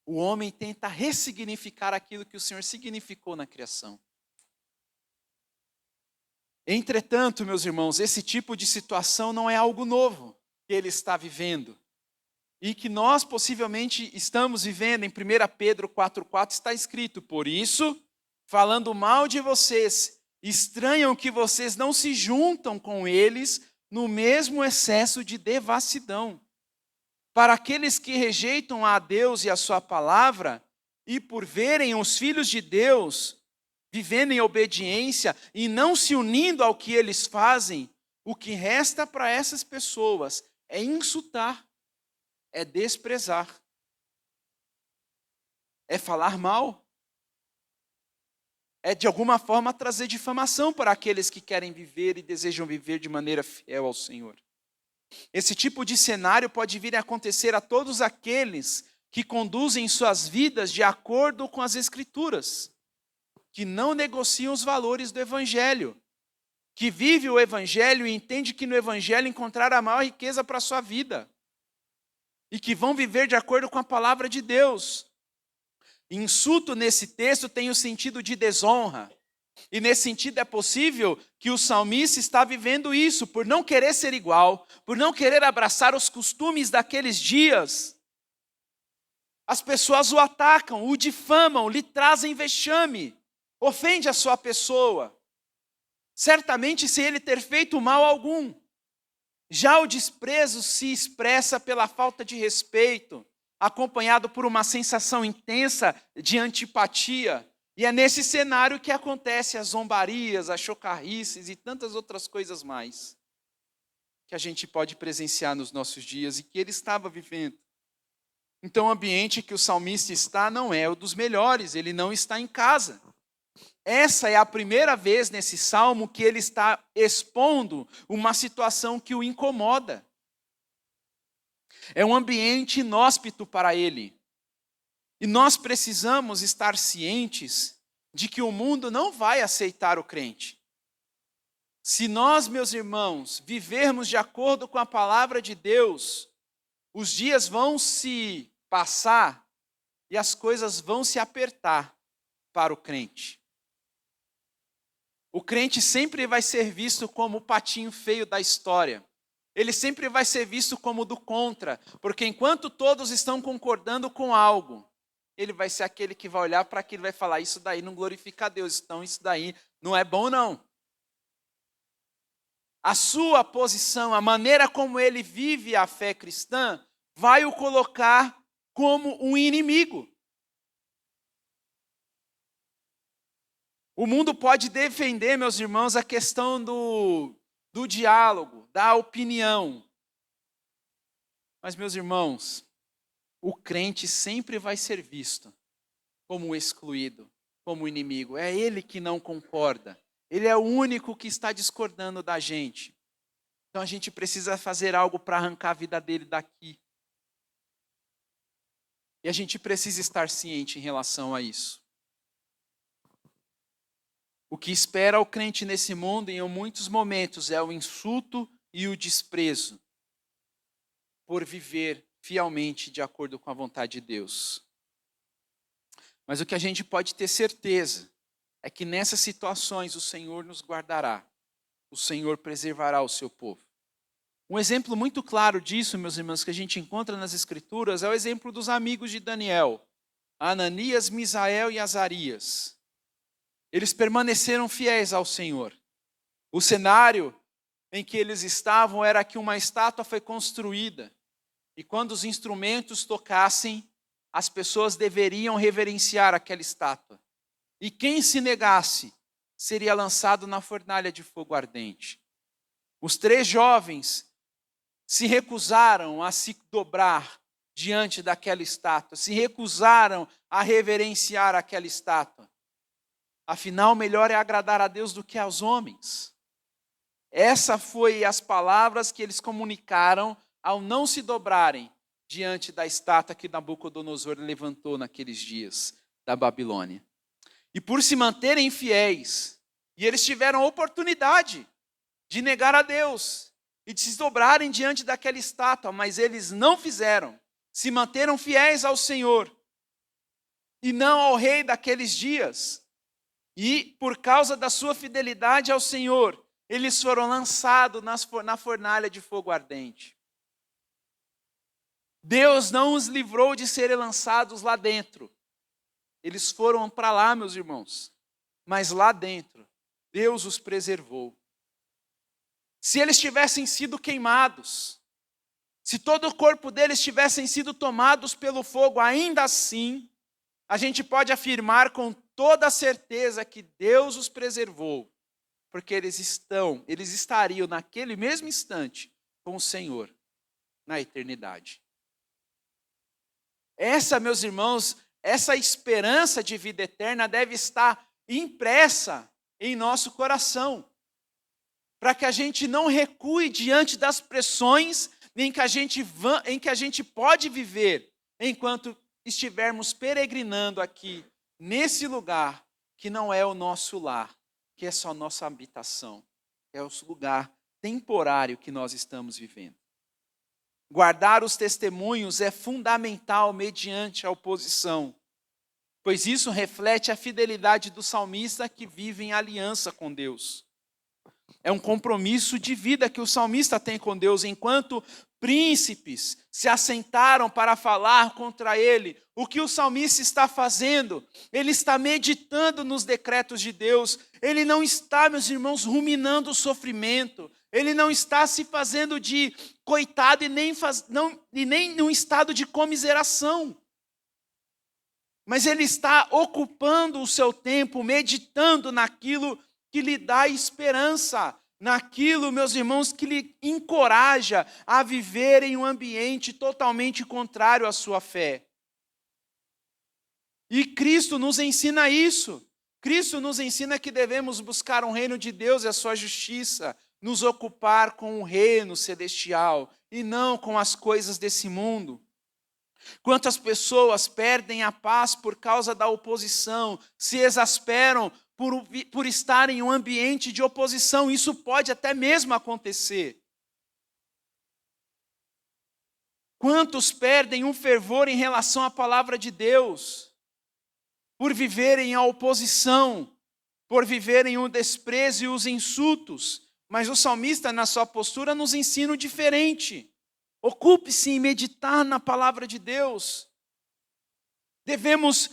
O homem tenta ressignificar aquilo que o Senhor significou na criação. Entretanto, meus irmãos, esse tipo de situação não é algo novo que ele está vivendo. E que nós possivelmente estamos vivendo. Em 1 Pedro 4,4 está escrito: por isso, falando mal de vocês, estranham que vocês não se juntam com eles no mesmo excesso de devassidão. Para aqueles que rejeitam a Deus e a sua palavra, e por verem os filhos de Deus vivendo em obediência e não se unindo ao que eles fazem, o que resta para essas pessoas é insultar, é desprezar, é falar mal, é de alguma forma trazer difamação para aqueles que querem viver e desejam viver de maneira fiel ao Senhor. Esse tipo de cenário pode vir a acontecer a todos aqueles que conduzem suas vidas de acordo com as Escrituras, que não negociam os valores do Evangelho, que vive o Evangelho e entende que no Evangelho encontrará a maior riqueza para a sua vida. e que vão viver de acordo com a palavra de Deus. Insulto nesse texto tem o sentido de desonra. E nesse sentido é possível que o salmista está vivendo isso, por não querer ser igual, por não querer abraçar os costumes daqueles dias. As pessoas o atacam, o difamam, lhe trazem vexame, ofende a sua pessoa, certamente sem ele ter feito mal algum. Já o desprezo se expressa pela falta de respeito, acompanhado por uma sensação intensa de antipatia. E é nesse cenário que acontecem as zombarias, as chocarrices e tantas outras coisas mais, que a gente pode presenciar nos nossos dias e que ele estava vivendo. Então o ambiente que o salmista está não é o dos melhores, ele não está em casa. Essa é a primeira vez nesse salmo que ele está expondo uma situação que o incomoda. É um ambiente inóspito para ele. E nós precisamos estar cientes de que o mundo não vai aceitar o crente. Se nós, meus irmãos, vivermos de acordo com a palavra de Deus, os dias vão se passar e as coisas vão se apertar para o crente. O crente sempre vai ser visto como o patinho feio da história. Ele sempre vai ser visto como do contra, porque enquanto todos estão concordando com algo, ele vai ser aquele que vai olhar para aquilo e vai falar, isso daí não glorifica a Deus, então isso daí não é bom não. A sua posição, a maneira como ele vive a fé cristã, vai o colocar como um inimigo. O mundo pode defender, meus irmãos, a questão do diálogo, da opinião. Mas, meus irmãos, o crente sempre vai ser visto como excluído, como inimigo. É ele que não concorda. Ele é o único que está discordando da gente. Então a gente precisa fazer algo para arrancar a vida dele daqui. E a gente precisa estar ciente em relação a isso. O que espera o crente nesse mundo, em muitos momentos, é o insulto e o desprezo por viver fielmente de acordo com a vontade de Deus. Mas o que a gente pode ter certeza é que nessas situações o Senhor nos guardará, o Senhor preservará o seu povo. Um exemplo muito claro disso, meus irmãos, que a gente encontra nas Escrituras é o exemplo dos amigos de Daniel, Ananias, Misael e Azarias. Eles permaneceram fiéis ao Senhor. O cenário em que eles estavam era que uma estátua foi construída. E quando os instrumentos tocassem, as pessoas deveriam reverenciar aquela estátua. E quem se negasse seria lançado na fornalha de fogo ardente. Os 3 jovens se recusaram a se dobrar diante daquela estátua, se recusaram a reverenciar aquela estátua. Afinal, melhor é agradar a Deus do que aos homens. Essas foram as palavras que eles comunicaram ao não se dobrarem diante da estátua que Nabucodonosor levantou naqueles dias da Babilônia. E por se manterem fiéis, e eles tiveram a oportunidade de negar a Deus e de se dobrarem diante daquela estátua, mas eles não fizeram, se manteram fiéis ao Senhor e não ao rei daqueles dias. E por causa da sua fidelidade ao Senhor, eles foram lançados na fornalha de fogo ardente. Deus não os livrou de serem lançados lá dentro. Eles foram para lá, meus irmãos. Mas lá dentro, Deus os preservou. Se eles tivessem sido queimados, se todo o corpo deles tivessem sido tomados pelo fogo, ainda assim, a gente pode afirmar com toda a certeza que Deus os preservou, porque eles estariam naquele mesmo instante com o Senhor na eternidade. Essa, meus irmãos, essa esperança de vida eterna deve estar impressa em nosso coração, para que a gente não recue diante das pressões em que a gente pode viver enquanto estivermos peregrinando aqui, nesse lugar que não é o nosso lar, que é só nossa habitação, é o lugar temporário que nós estamos vivendo. Guardar os testemunhos é fundamental mediante a oposição, pois isso reflete a fidelidade do salmista que vive em aliança com Deus. É um compromisso de vida que o salmista tem com Deus, enquanto príncipes se assentaram para falar contra ele. O que o salmista está fazendo? Ele está meditando nos decretos de Deus. Ele não está, meus irmãos, ruminando o sofrimento. Ele não está se fazendo de coitado e nem num estado de comiseração. Mas ele está ocupando o seu tempo, meditando naquilo que lhe dá esperança, naquilo, meus irmãos, que lhe encoraja a viver em um ambiente totalmente contrário à sua fé. E Cristo nos ensina isso. Cristo nos ensina que devemos buscar o reino de Deus e a sua justiça, nos ocupar com o reino celestial e não com as coisas desse mundo. Quantas pessoas perdem a paz por causa da oposição, se exasperam por estar em um ambiente de oposição. Isso pode até mesmo acontecer. Quantos perdem um fervor em relação à palavra de Deus, por viverem a oposição, por viverem o desprezo e os insultos. Mas o salmista, na sua postura, nos ensina o diferente. Ocupe-se em meditar na palavra de Deus. Devemos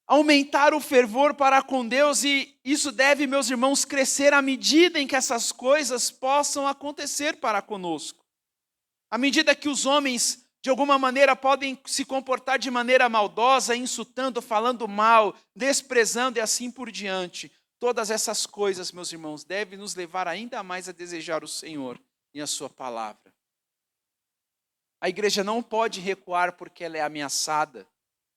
aumentar o fervor para com Deus e isso deve, meus irmãos, crescer à medida em que essas coisas possam acontecer para conosco. À medida que os homens, de alguma maneira, podem se comportar de maneira maldosa, insultando, falando mal, desprezando e assim por diante. Todas essas coisas, meus irmãos, devem nos levar ainda mais a desejar o Senhor e a sua palavra. A igreja não pode recuar porque ela é ameaçada,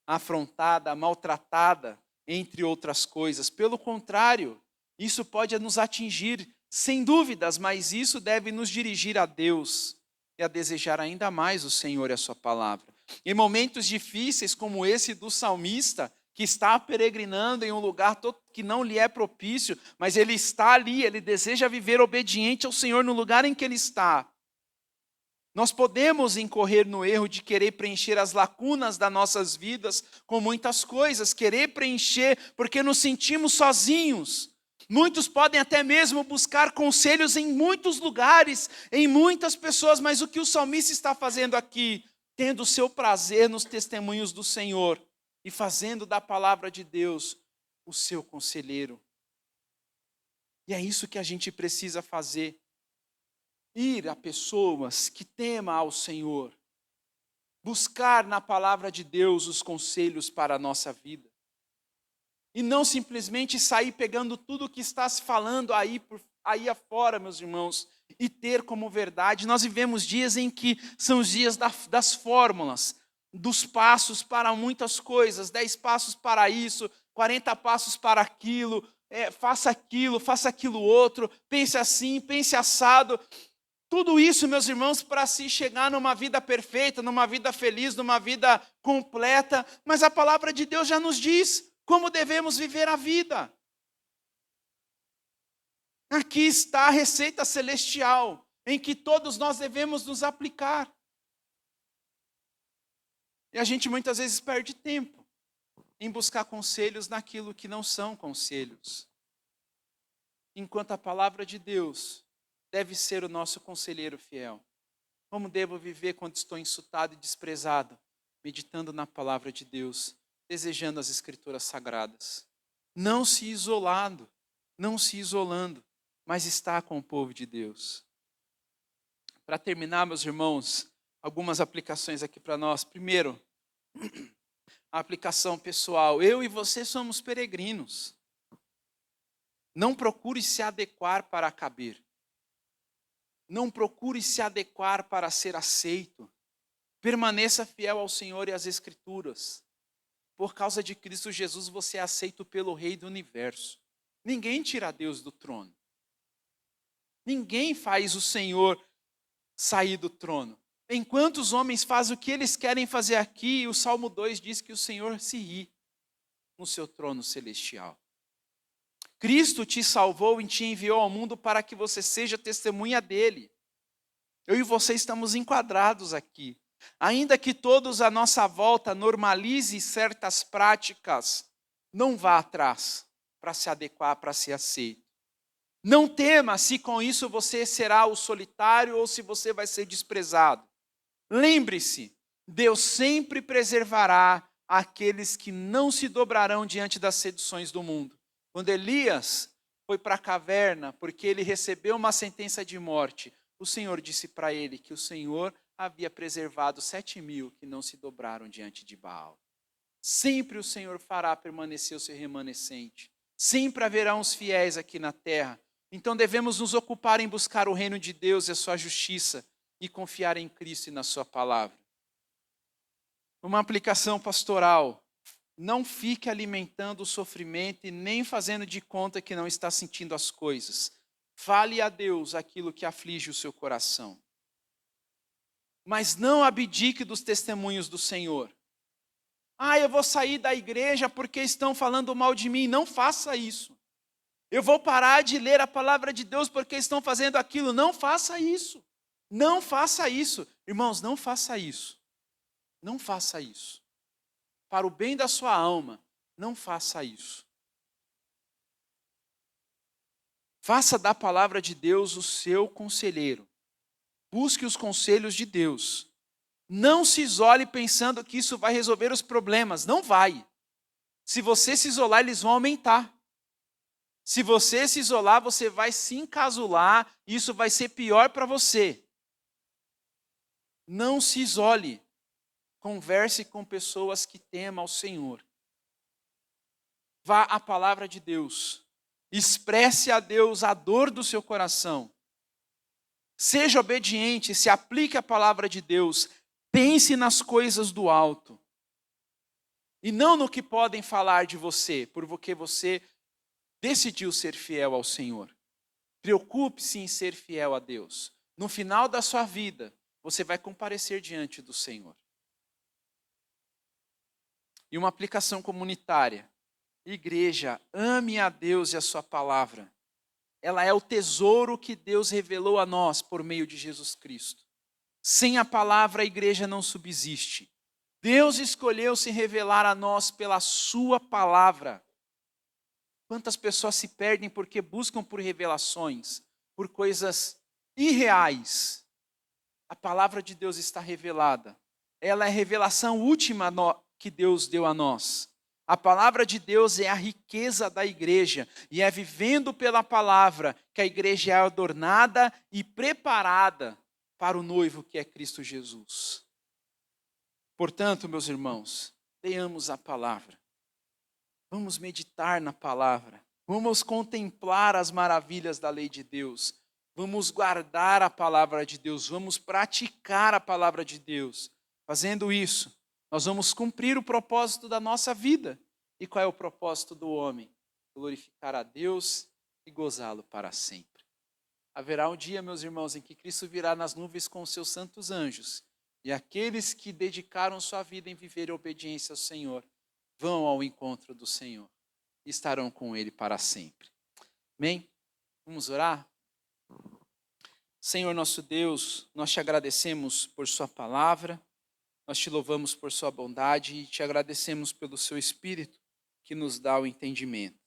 afrontada, maltratada, entre outras coisas. Pelo contrário, isso pode nos atingir, sem dúvidas, mas isso deve nos dirigir a Deus e a desejar ainda mais o Senhor e a sua palavra. Em momentos difíceis como esse do salmista, que está peregrinando em um lugar que não lhe é propício, mas ele está ali, ele deseja viver obediente ao Senhor no lugar em que ele está. Nós podemos incorrer no erro de querer preencher as lacunas das nossas vidas com muitas coisas, querer preencher porque nos sentimos sozinhos. Muitos podem até mesmo buscar conselhos em muitos lugares, em muitas pessoas, mas o que o salmista está fazendo aqui? Tendo o seu prazer nos testemunhos do Senhor e fazendo da palavra de Deus o seu conselheiro. E é isso que a gente precisa fazer. Ir a pessoas que temam ao Senhor, buscar na palavra de Deus os conselhos para a nossa vida, e não simplesmente sair pegando tudo o que está se falando aí afora, meus irmãos, e ter como verdade. Nós vivemos dias em que são os dias das fórmulas, dos passos para muitas coisas, 10 passos para isso, 40 passos para aquilo, faça aquilo outro, pense assim, pense assado. Tudo isso, meus irmãos, para se chegar numa vida perfeita, numa vida feliz, numa vida completa. Mas a palavra de Deus já nos diz como devemos viver a vida. Aqui está a receita celestial, em que todos nós devemos nos aplicar. E a gente muitas vezes perde tempo em buscar conselhos naquilo que não são conselhos. Enquanto a palavra de Deus deve ser o nosso conselheiro fiel. Como devo viver quando estou insultado e desprezado? Meditando na palavra de Deus, desejando as escrituras sagradas. Não se isolando, mas estar com o povo de Deus. Para terminar, meus irmãos, algumas aplicações aqui para nós. Primeiro, a aplicação pessoal. Eu e você somos peregrinos. Não procure se adequar para caber. Não procure se adequar para ser aceito. Permaneça fiel ao Senhor e às Escrituras. Por causa de Cristo Jesus, você é aceito pelo Rei do Universo. Ninguém tira Deus do trono. Ninguém faz o Senhor sair do trono. Enquanto os homens fazem o que eles querem fazer aqui, o Salmo 2 diz que o Senhor se ri no seu trono celestial. Cristo te salvou e te enviou ao mundo para que você seja testemunha dele. Eu e você estamos enquadrados aqui. Ainda que todos à nossa volta normalize certas práticas, não vá atrás para se adequar, para ser aceito. Não tema se com isso você será o solitário ou se você vai ser desprezado. Lembre-se, Deus sempre preservará aqueles que não se dobrarão diante das seduções do mundo. Quando Elias foi para a caverna, porque ele recebeu uma sentença de morte, o Senhor disse para ele que o Senhor havia preservado 7.000 que não se dobraram diante de Baal. Sempre o Senhor fará permanecer o seu remanescente. Sempre haverá uns fiéis aqui na terra. Então devemos nos ocupar em buscar o reino de Deus e a sua justiça e confiar em Cristo e na sua palavra. Uma aplicação pastoral. Não fique alimentando o sofrimento e nem fazendo de conta que não está sentindo as coisas. Fale a Deus aquilo que aflige o seu coração. Mas não abdique dos testemunhos do Senhor. Eu vou sair da igreja porque estão falando mal de mim. Não faça isso. Eu vou parar de ler a palavra de Deus porque estão fazendo aquilo. Não faça isso. Não faça isso. Irmãos, não faça isso. Não faça isso. Para o bem da sua alma, não faça isso. Faça da palavra de Deus o seu conselheiro. Busque os conselhos de Deus. Não se isole pensando que isso vai resolver os problemas. Não vai. Se você se isolar, eles vão aumentar. Se você se isolar, você vai se encasular. Isso vai ser pior para você. Não se isole. Converse com pessoas que temam ao Senhor. Vá à palavra de Deus. Expresse a Deus a dor do seu coração. Seja obediente, se aplique a palavra de Deus. Pense nas coisas do alto. E não no que podem falar de você, porque você decidiu ser fiel ao Senhor. Preocupe-se em ser fiel a Deus. No final da sua vida, você vai comparecer diante do Senhor. E uma aplicação comunitária. Igreja, ame a Deus e a sua palavra. Ela é o tesouro que Deus revelou a nós por meio de Jesus Cristo. Sem a palavra, a igreja não subsiste. Deus escolheu se revelar a nós pela sua palavra. Quantas pessoas se perdem porque buscam por revelações, por coisas irreais. A palavra de Deus está revelada. Ela é a revelação última que Deus deu a nós. A palavra de Deus é a riqueza da igreja. E é vivendo pela palavra que a igreja é adornada e preparada para o noivo que é Cristo Jesus. Portanto, meus irmãos, leamos a palavra. Vamos meditar na palavra. Vamos contemplar as maravilhas da lei de Deus. Vamos guardar a palavra de Deus. Vamos praticar a palavra de Deus. Fazendo isso, nós vamos cumprir o propósito da nossa vida. E qual é o propósito do homem? Glorificar a Deus e gozá-lo para sempre. Haverá um dia, meus irmãos, em que Cristo virá nas nuvens com os seus santos anjos. E aqueles que dedicaram sua vida em viver a obediência ao Senhor, vão ao encontro do Senhor. E estarão com Ele para sempre. Amém? Vamos orar? Senhor nosso Deus, nós te agradecemos por sua palavra. Nós te louvamos por sua bondade e te agradecemos pelo seu Espírito que nos dá o entendimento.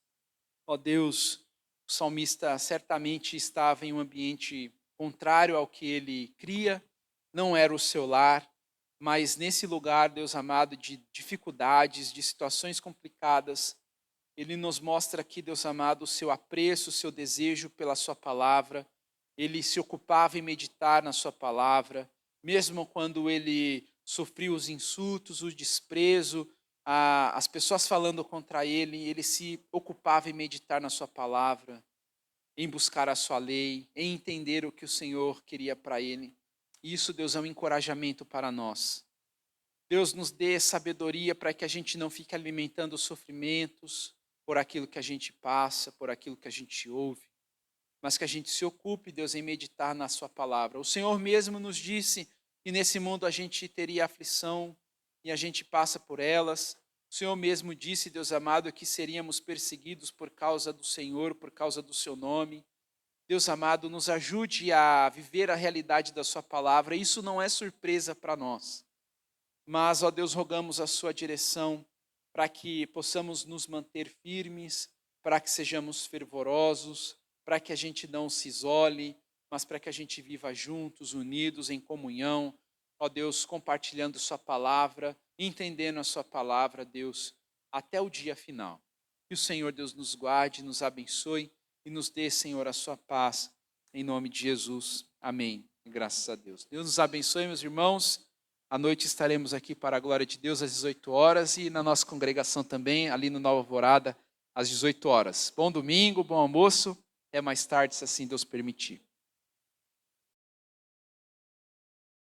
Ó Deus, o salmista certamente estava em um ambiente contrário ao que ele cria, não era o seu lar, mas nesse lugar, Deus amado, de dificuldades, de situações complicadas, ele nos mostra aqui, Deus amado, o seu apreço, o seu desejo pela sua palavra. Ele se ocupava em meditar na sua palavra, mesmo quando ele sofreu os insultos, o desprezo, as pessoas falando contra ele, ele se ocupava em meditar na sua palavra, em buscar a sua lei, em entender o que o Senhor queria para ele. E isso, Deus, é um encorajamento para nós. Deus nos dê sabedoria para que a gente não fique alimentando os sofrimentos por aquilo que a gente passa, por aquilo que a gente ouve, mas que a gente se ocupe, Deus, em meditar na sua palavra. O Senhor mesmo nos disse que nesse mundo a gente teria aflição e a gente passa por elas. O Senhor mesmo disse, Deus amado, que seríamos perseguidos por causa do Senhor, por causa do seu nome. Deus amado, nos ajude a viver a realidade da sua palavra. Isso não é surpresa para nós. Mas, ó Deus, rogamos a sua direção para que possamos nos manter firmes, para que sejamos fervorosos, para que a gente não se isole, mas para que a gente viva juntos, unidos, em comunhão. Ó Deus, compartilhando sua palavra, entendendo a sua palavra, Deus, até o dia final. Que o Senhor, Deus, nos guarde, nos abençoe e nos dê, Senhor, a sua paz. Em nome de Jesus. Amém. Graças a Deus. Deus nos abençoe, meus irmãos. À noite estaremos aqui para a glória de Deus às 18 horas e na nossa congregação também, ali no Nova Alvorada, às 18 horas. Bom domingo, bom almoço. Até mais tarde, se assim Deus permitir.